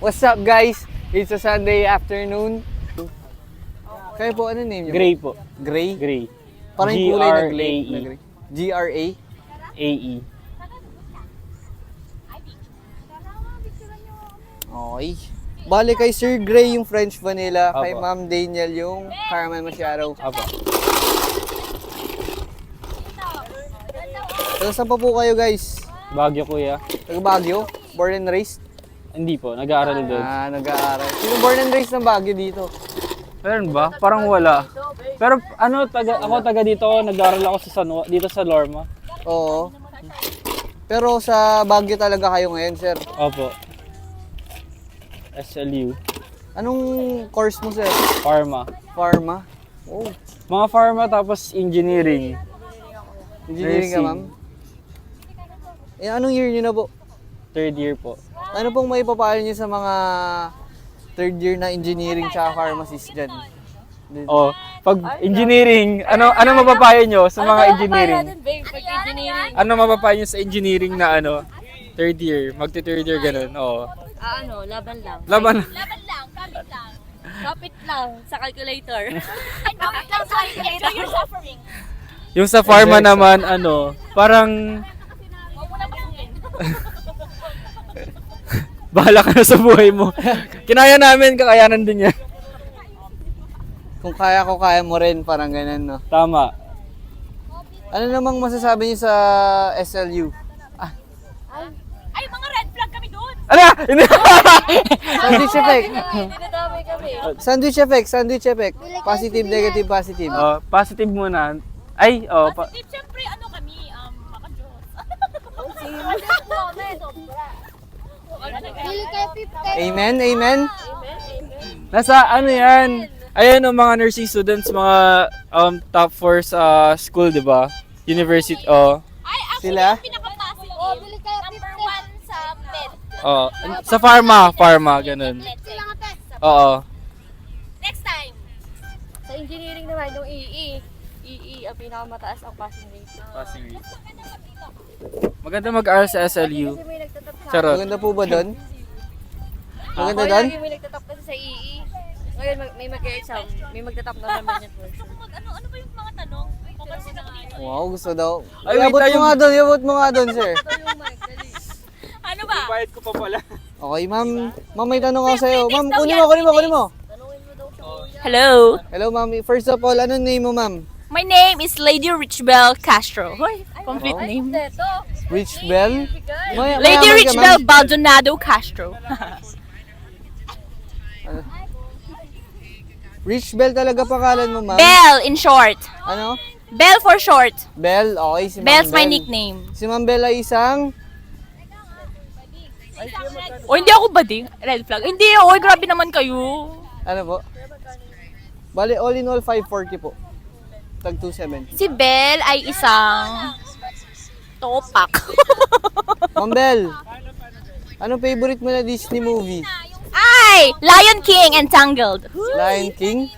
What's up guys? It's a Sunday afternoon. Kayo po, ano name nyo? Gray po. Gray? Gray. Parang yung kulay na gray. G-R-A-E. G-R-A? A-E. Okay. Bale kay Sir Gray yung French Vanilla, Apo. kay Ma'am Daniel yung Caramel Macchiato. Apo. So, saan pa po kayo guys? Baguio, kuya. Taga Baguio? Born and raised? Hindi po, nag-aaral doon. Nag-aaral. Sino born and raised ng Baguio dito? Meron ba? Parang wala. Pero ano, ako taga dito, nag-aaral ako sa dito sa Lorma. Oo. Pero sa Baguio talaga kayo ngayon, sir? Opo. SLU. Anong course mo, sir? Pharma. Pharma? Oh. Mga pharma tapos engineering. Engineering ka, Nursing. ma'am? Anong year nyo na po? Third year po. Ano pong may papayo nyo sa mga third year na engineering tsaka pharmacist dyan? Oh, pag engineering, ano mapapayo nyo sa mga engineering? Ano mapapayo nyo sa engineering na third year, magti-third year ganun. Oh. Laban lang. Laban. Laban lang, kapit lang. Kapit lang sa calculator. Ay, kapit lang sa calculator. You're suffering. Yung sa pharma naman, parang Huwag mo na masukin. bahala ka na sa buhay mo. Kinaya namin, kakayanan din niya. Kung kaya ko, kaya mo rin, parang ganun, no? Tama. Ano namang masasabi niyo sa SLU? Ay, mga red flag kami doon. Ala! Hindi! Sandwich effect. Dinadami kami. Sandwich effect, sandwich effect. Positive, negative, positive. Oh, positive muna. Ay, Positive, syempre, kami, maka-Diyos. Amen, amen. nasa yan? Ayan ang mga nursing students, mga top 4 sa school, di ba? University, Ay, actually, Sila? yung pinaka-positive, number 1 sa med. Sa pharma, ganun. Oo. Next time. Sa engineering naman, yung EE ang pinakamataas ang passing rate. Passing rate. Maganda mag-aral sa SLU. Kasi may nagtatap sa Charot. Maganda po ba doon? Maganda Ako doon? lagi may nagtatap kasi sa EE. Ngayon may mag-exam, may magtatap na naman yan. Ano ba yung mga tanong? Focus na nga yun. Wow, gusto daw. Ay, wait, Iabot tayo- mo nga doon, iabot mo nga doon, sir. Ano ba? Bayad ko pa pala. Okay, ma'am. Ma'am, may tanong ako sa'yo. Ma'am, kunin mo. Hello. Hello, ma'am. First of all, anong name mo, ma'am? My name is Lady Richbel Castro. Hoy, complete name. Rich Bell? Lady Richbel Baldonado Castro. Rich Bell talaga pangalan mo, ma'am? Bell in short. Ano? Bell for short. Bell? Okay, si Ma'am Bell's my Bell. nickname. Si Ma'am Bell ay isang... O hindi ako bading. Red flag. Hindi, oy, grabe naman kayo. Ano po? Bali, all in all, 540 po. Tag 27. Si Bell ay isang topak. Ma'am Bell, anong favorite mo na Disney movie? Ay! Lion King and Tangled. Lion King?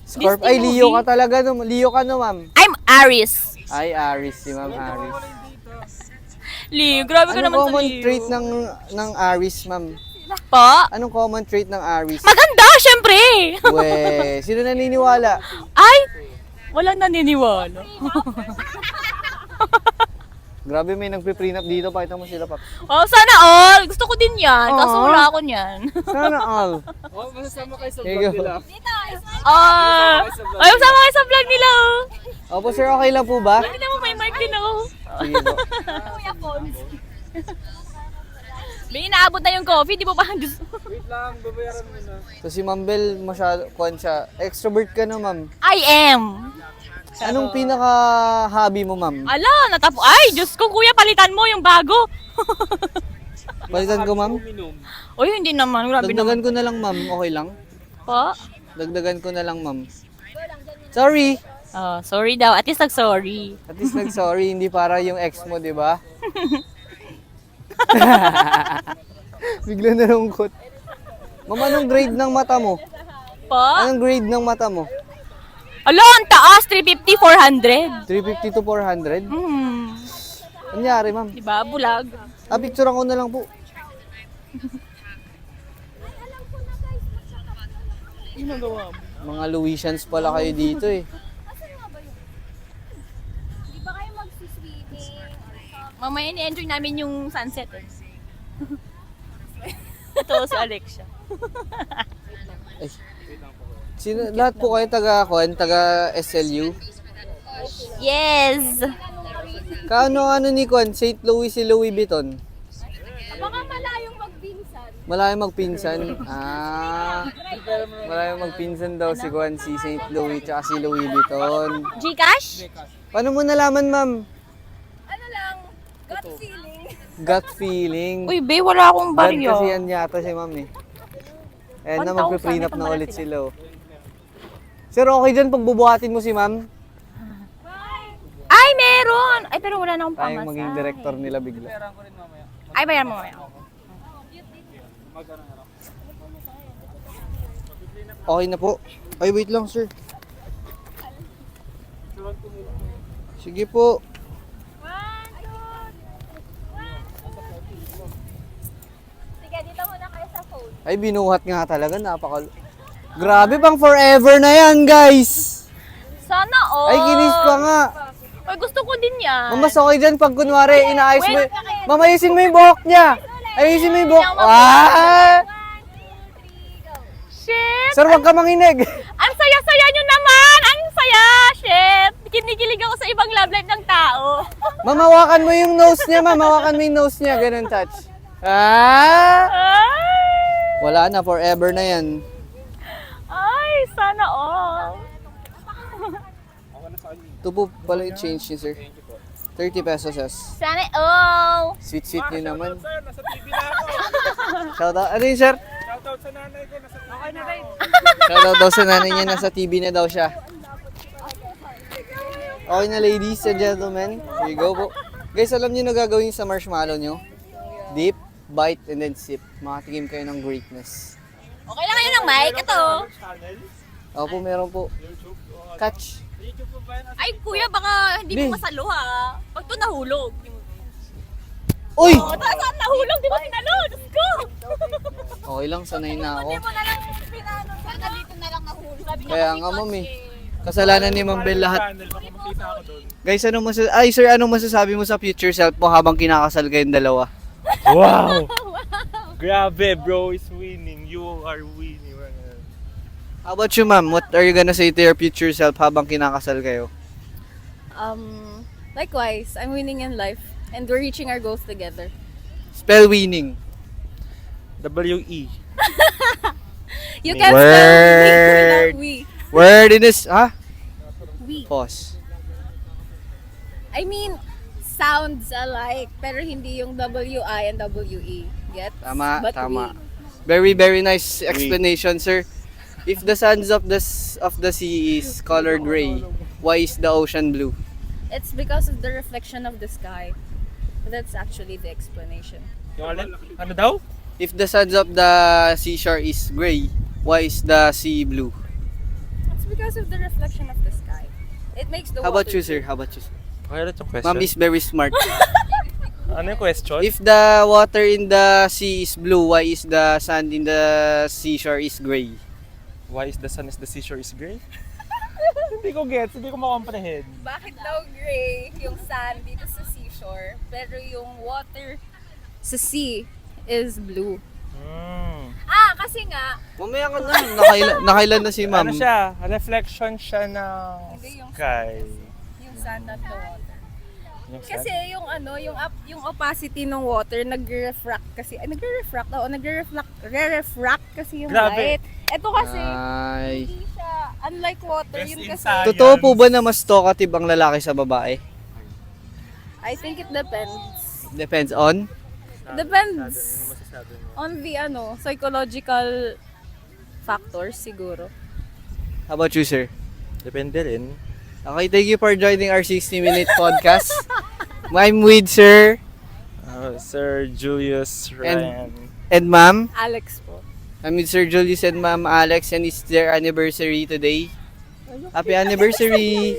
Disney Ay, Leo movie. ka talaga. No? Leo ka no, ma'am? I'm Aris. Ay, Aris. Si Ma'am Aris. Leo, grabe ka Anong naman sa common Leo. trait ng Aris, ma'am? Po? Anong common trait ng Aris? Maganda, syempre. We, sino naniniwala? Ay! Walang naniniwala. Grabe, may nagpe-prenup dito. Pakita mo sila, Paps. Oh, sana all. Gusto ko din yan. Kaso Aw. wala ako niyan. Sana all. Oh, masasama kayo sa Here you vlog go. nila. Ay, sama kayo sa vlog nila. Oh. Opo, sir, okay lang po ba? Hindi mo may mark din ako. Sige po. May inaabot na yung coffee, di mo ba? Diyos. Wait lang, babayaran mo na. So, si Ma'am Bell, masyado, kuwan siya. Extrovert ka na, ma'am. I am. Anong pinaka-hobby mo, ma'am? Ala, natapo. Ay, Diyos ko, kuya, palitan mo yung bago. Palitan ko, ma'am. Uminom. Uy, hindi naman. Grabe naman. Dagdagan ko na lang, ma'am. Okay lang? Po? Dagdagan ko na lang, ma'am. Sorry! Oh, sorry daw. At least nag-sorry. At least nag-sorry, hindi para yung ex mo, di ba? Bigla nalungkot. Ma'am, anong grade ng mata mo? Po? Anong grade ng mata mo? Ala, ang taas. 350, 400. 350 to 400? Hmm. Anyari, ma'am? Diba? Bulag. Picturean ko na lang po. Mga Louisians pala kayo dito eh. Di ba kayo magsiswimming? Mamaya ni-enjoy namin yung sunset. Ito si Alexia. Ay. Lahat po kayo taga SLU? Yes! Kaano ni Kwan? St. Louis si Louis Vuitton? Baka malayong magpinsan. Malayong magpinsan? Malayong magpinsan daw si Kwan, si St. Louis tsaka si Louis Vuitton. Gcash? Paano mo nalaman, ma'am? Ano lang, gut feeling. Gut feeling. Uy, be, wala akong Gan kasi yan yata si ma'am eh. Eh na 1,000, magpe-prenup ito na pala ulit sila. sila. Sir, okay dyan pag bubuhatin mo si ma'am? Ay, meron! Ay, pero wala na akong Tayong pamasahe. maging director nila bigla. Ay, bayan mo mamaya. Okay na po. Ay, wait lang, sir. Sige po. Sige, dito muna kayo sa phone. Ay, binuhat nga talaga. Grabe, pang forever na yan, guys! Sana all! Ay, kinis pa nga. Ay, gusto ko din yan. Ma'am, mas okay dyan pag kunwari, inaayos mo. Ma'am, ayusin mo yung buhok niya. Ayusin mo yung buhok. Ah! Shit! Sir, wag ka manginig. Ang saya-saya nyo naman! Ang saya! Shit! Kinikilig ako sa ibang love life ng tao. Ma'am, hawakan mo yung nose niya, ma'am. Hawakan mo yung nose niya. Ganun touch. Ah! Ay! Wala na, forever na yan. Ay, sana all. Ito po pala yung change niyo, sir. 30 pesos, yes. Sana all. Sweet niyo naman. Shout out. Ano yun, sir? Shoutout sa nanay ko, nasa TV na ako. Shout out daw sa nanay niya. Nasa TV na daw siya. Okay na, ladies and gentlemen. Here you go po. Guys, alam niyo na gagawin sa marshmallow niyo? Dip, bite, and then sip. Makatikim kayo ng greatness. Okay lang kayo ng mic. Ito. Opo, meron po. Catch. Ay, kuya, baka hindi Be. mo masalo ha. Pag ito nahulog. Uy! O, saan nahulog? Di ba sinalo? Let's go! Okay lang, sanay na ako. Hindi mo na lang pinano. Sana dito na lang nahulog. Sabi niya Kaya kasi nga, ma'am eh. kasi- Kasalanan ni Ma'am Bel lahat. Channel, baka makita ako doon. Guys, anong masasabi mo sa future self mo habang kinakasal kayong dalawa? Wow! Grabe, bro is winning. You are winning. How about you, ma'am? What are you gonna say to your future self habang kinakasal kayo? Likewise, I'm winning in life and we're reaching our goals together. Spell winning. W-E. You can't Word. spell winning without we. Word in this, ha? We. Pause. I mean, sounds alike, pero hindi yung W-I and W-E. Get? Tama, But tama. we. Very, very nice explanation, sir. If the sands of the sea is color gray, why is the ocean blue? It's because of the reflection of the sky. That's actually the explanation. Yung alin? Ano daw? If the sands of the seashore is gray, why is the sea blue? It's because of the reflection of the sky. It makes the How about water you, sir? blue. How about you, sir? Okay, that's yung question. Ma'am is very smart. Ano yung question? If the water in the sea is blue, why is the sand in the seashore is gray? Why is the sun is the seashore is gray? Hindi ko gets, hindi ko makomprehend. Bakit daw gray yung sand dito sa seashore, pero yung water sa sea is blue? Kasi nga, Mamaya ka na. Nakailan na si ma'am. Ano siya? Reflection siya ng Hindi, yung sky. yung sand at the water. Yung sun? Kasi yung yung opacity ng water nagre-refract kasi nagre-refract kasi yung Grabe. light. Ito kasi Ay. hindi siya unlike water Best yun in kasi. science. Totoo po ba na mas talkative ang lalaki sa babae? I think it depends. Depends on? Depends Ano masasabi mo? on the psychological factors siguro. How about you, sir? Depende rin. Okay, thank you for joining our 60-minute podcast. I'm with Sir Sir Julius Ryan. and Ma'am. Alex po. I'm with Sir Julius and Ma'am Alex, and it's their anniversary today. Happy anniversary!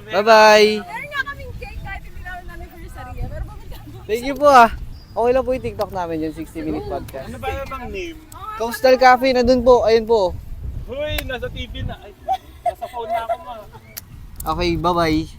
Bye-bye! Meron nga kaming cake kahit hindi namin anniversary. Pero bakit Thank you po ah. Okay lang po yung TikTok namin yung 60-minute podcast. Ano ba yung name? Coastal Cafe, nandun po. Ayun po. Bro, nasa TV na. Ay, nasa phone na ako ma. Okay, bye-bye.